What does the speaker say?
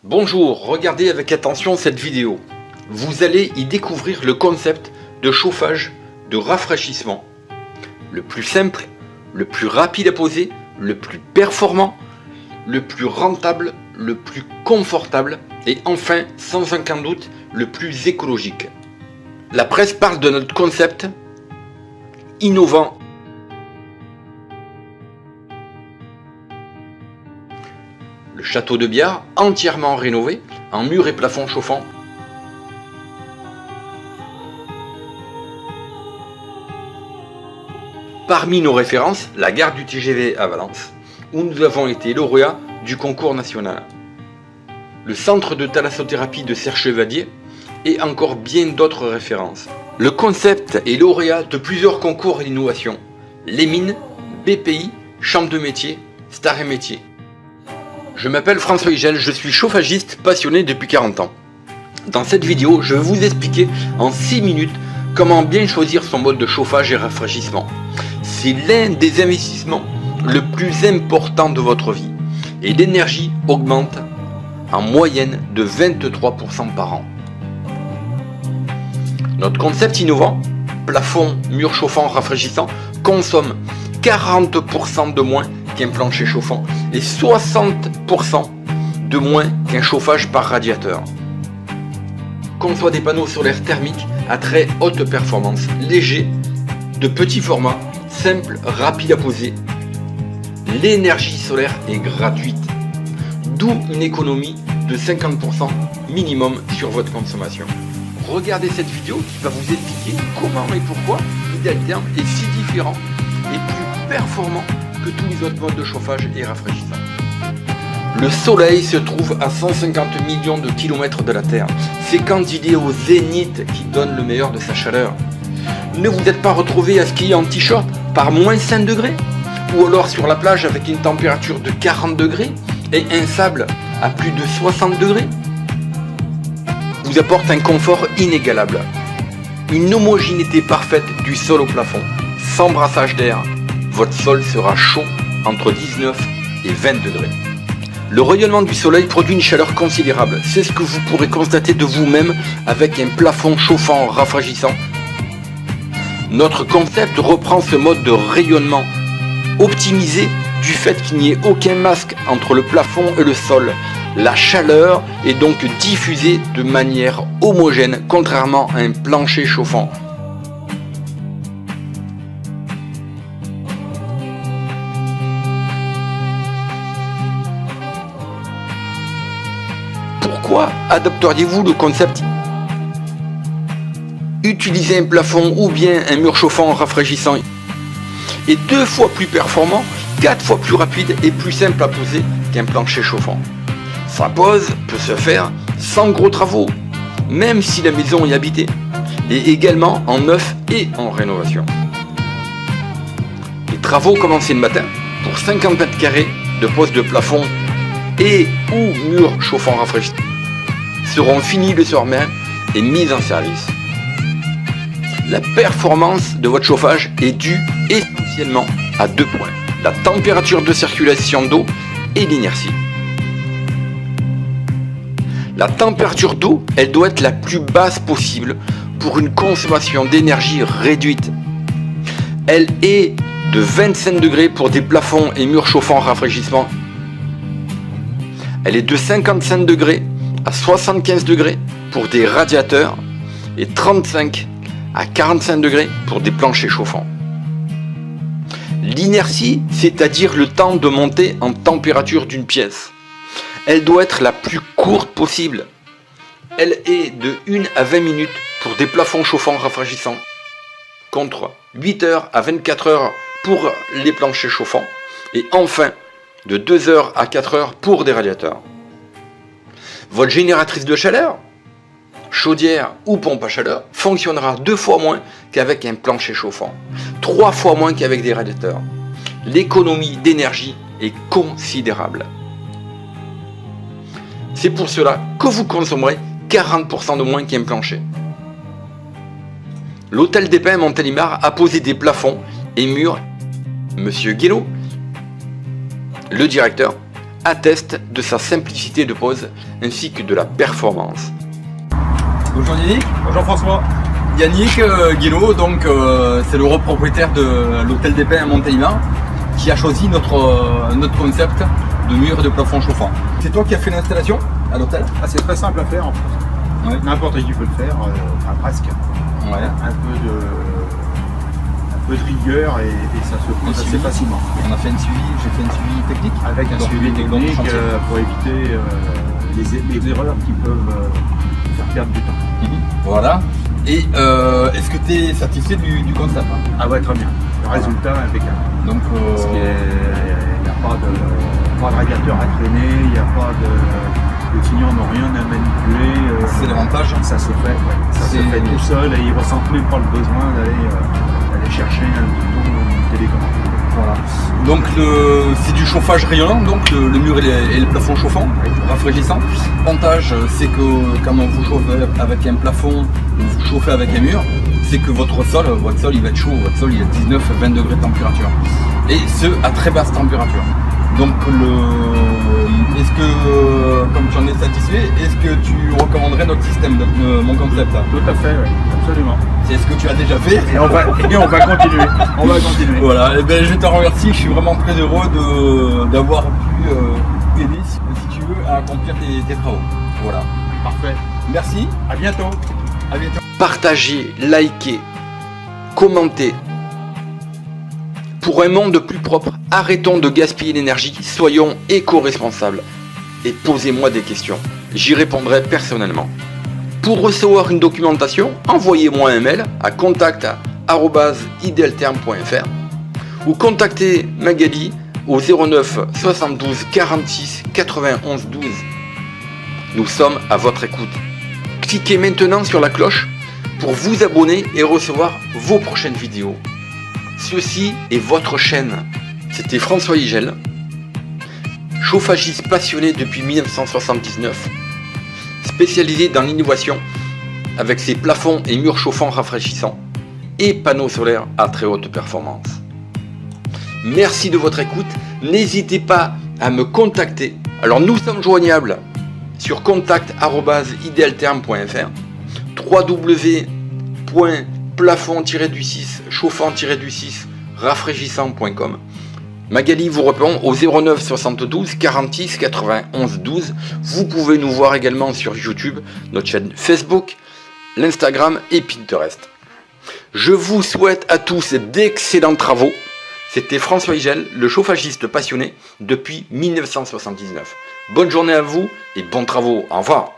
Bonjour, regardez avec attention cette vidéo. Vous allez y découvrir le concept de chauffage de rafraîchissement. Le plus simple, le plus rapide à poser, le plus performant, le plus rentable, le plus confortable et enfin, sans aucun doute, le plus écologique. La presse parle de notre concept innovant. Le château de Biard, entièrement rénové, en murs et plafonds chauffants. Parmi nos références, la gare du TGV à Valence, où nous avons été lauréats du concours national. Le centre de thalassothérapie de Serre-Chevalier et encore bien d'autres références. Le concept est lauréat de plusieurs concours d'innovation. Les mines, BPI, Chambre de métier, Star et métier. Je m'appelle François Higel, je suis chauffagiste passionné depuis 40 ans. Dans cette vidéo, je vais vous expliquer en 6 minutes comment bien choisir son mode de chauffage et rafraîchissement. C'est l'un des investissements le plus important de votre vie et l'énergie augmente en moyenne de 23% par an. Notre concept innovant, plafond, mur chauffant, rafraîchissant, consomme 40% de moins qu'un plancher chauffant et 60% de moins qu'un chauffage par radiateur. Conçoit des panneaux solaires thermiques à très haute performance, légers, de petit format, simple, rapide à poser. L'énergie solaire est gratuite, d'où une économie de 50% minimum sur votre consommation. Regardez cette vidéo qui va vous expliquer comment et pourquoi Idaltherm est si différent et plus performant que tous les autres modes de chauffage et rafraîchissant. Le soleil se trouve à 150 millions de kilomètres de la Terre. C'est quand il est au zénith qu'il donne le meilleur de sa chaleur. Ne vous êtes pas retrouvé à skier en t-shirt par moins 5 degrés ou alors sur la plage avec une température de 40 degrés et un sable à plus de 60 degrés. Vous apporte un confort inégalable. Une homogénéité parfaite du sol au plafond, sans brassage d'air. Votre sol sera chaud entre 19 et 20 degrés. Le rayonnement du soleil produit une chaleur considérable. C'est ce que vous pourrez constater de vous-même avec un plafond chauffant rafraîchissant. Notre concept reprend ce mode de rayonnement optimisé du fait qu'il n'y ait aucun masque entre le plafond et le sol. La chaleur est donc diffusée de manière homogène, contrairement à un plancher chauffant. Pourquoi adopteriez-vous le concept? Utiliser un plafond ou bien un mur chauffant rafraîchissant est 2 fois plus performant, 4 fois plus rapide et plus simple à poser qu'un plancher chauffant. Sa pose peut se faire sans gros travaux, même si la maison est habitée, et également en neuf et en rénovation. Les travaux commencés le matin pour 50 mètres carrés de pose de plafond et ou mur chauffant rafraîchissant seront finis le soir même et mis en service. La performance de votre chauffage est due essentiellement à 2 points, la température de circulation d'eau et l'inertie. La température d'eau, elle doit être la plus basse possible pour une consommation d'énergie réduite. Elle est de 25 degrés pour des plafonds et murs chauffants rafraîchissement. Elle est de 55 degrés à 75 degrés pour des radiateurs et 35 à 45 degrés pour des planchers chauffants. L'inertie, c'est-à-dire le temps de monter en température d'une pièce. Elle doit être la plus courte possible. Elle est de 1 à 20 minutes pour des plafonds chauffants rafraîchissants, contre 8 heures à 24 heures pour les planchers chauffants, et enfin de 2 heures à 4 heures pour des radiateurs. Votre génératrice de chaleur, chaudière ou pompe à chaleur, fonctionnera 2 fois moins qu'avec un plancher chauffant, 3 fois moins qu'avec des radiateurs. L'économie d'énergie est considérable. C'est pour cela que vous consommerez 40% de moins qu'un plancher. L'hôtel des Pins Montélimar a posé des plafonds et murs. Monsieur Guénaud, le directeur, atteste de sa simplicité de pose ainsi que de la performance. Bonjour Yannick. Bonjour François. Yannick Guélo, donc c'est le propriétaire de l'hôtel des Pins à Montélimar qui a choisi notre concept de mur et de plafond chauffant. C'est toi qui as fait l'installation à l'hôtel? C'est très simple à faire en fait. Ouais. N'importe qui peut le faire, presque. Ouais. Un peu de rigueur et ça se fait assez facilement. On a fait un suivi, j'ai fait un suivi technique. Avec un suivi technique pour éviter les erreurs qui peuvent faire perdre du temps. Voilà. Et est-ce que tu es satisfait du concept? Ah ouais, très bien. Le résultat est impeccable. Donc, il n'y a pas de radiateur à traîner, il n'y a pas de... Les clients n'ont rien à manipuler. C'est l'avantage. Ça se fait, ça se fait tout seul et ils ne ressentent même pas le besoin d'aller chercher un bouton ou une télécommande. Voilà. Donc c'est du chauffage rayonnant, donc le mur et le plafond chauffant, rafraîchissant. L'avantage c'est que quand vous chauffez avec un plafond ou vous chauffez avec un mur, c'est que votre sol il va être chaud, votre sol il est à 19-20 degrés de température. Et ce à très basse température. Donc est-ce que, comme tu en es satisfait, est-ce que tu recommanderais notre système, mon concept? Tout à fait, oui, absolument. C'est ce que tu as déjà fait. Et on va continuer. On va continuer. Voilà, et ben, je te remercie, je suis vraiment très heureux d'avoir pu aider, si tu veux, à accomplir tes travaux. Voilà. Parfait. Merci. À bientôt. À bientôt. Partagez, likez, commentez. Pour un monde plus propre, arrêtons de gaspiller l'énergie, soyons éco-responsables. Et posez-moi des questions, j'y répondrai personnellement. Pour recevoir une documentation, envoyez-moi un mail à contact@idealterm.fr ou contactez Magali au 09 72 46 91 12. Nous sommes à votre écoute. Cliquez maintenant sur la cloche pour vous abonner et recevoir vos prochaines vidéos. Ceci est votre chaîne. C'était François Igel, chauffagiste passionné depuis 1979, spécialisé dans l'innovation avec ses plafonds et murs chauffants rafraîchissants et panneaux solaires à très haute performance. Merci de votre écoute. N'hésitez pas à me contacter. Alors nous sommes joignables sur contact@idealterm.fr, www.plafond-6 chauffant-6 rafraîchissant.com. Magali vous répond au 09 72 46 91 12. Vous pouvez nous voir également sur YouTube, notre chaîne Facebook, l'Instagram et Pinterest. Je vous souhaite à tous d'excellents travaux. C'était François Igel, le chauffagiste passionné depuis 1979. Bonne journée à vous et bons travaux. Au revoir.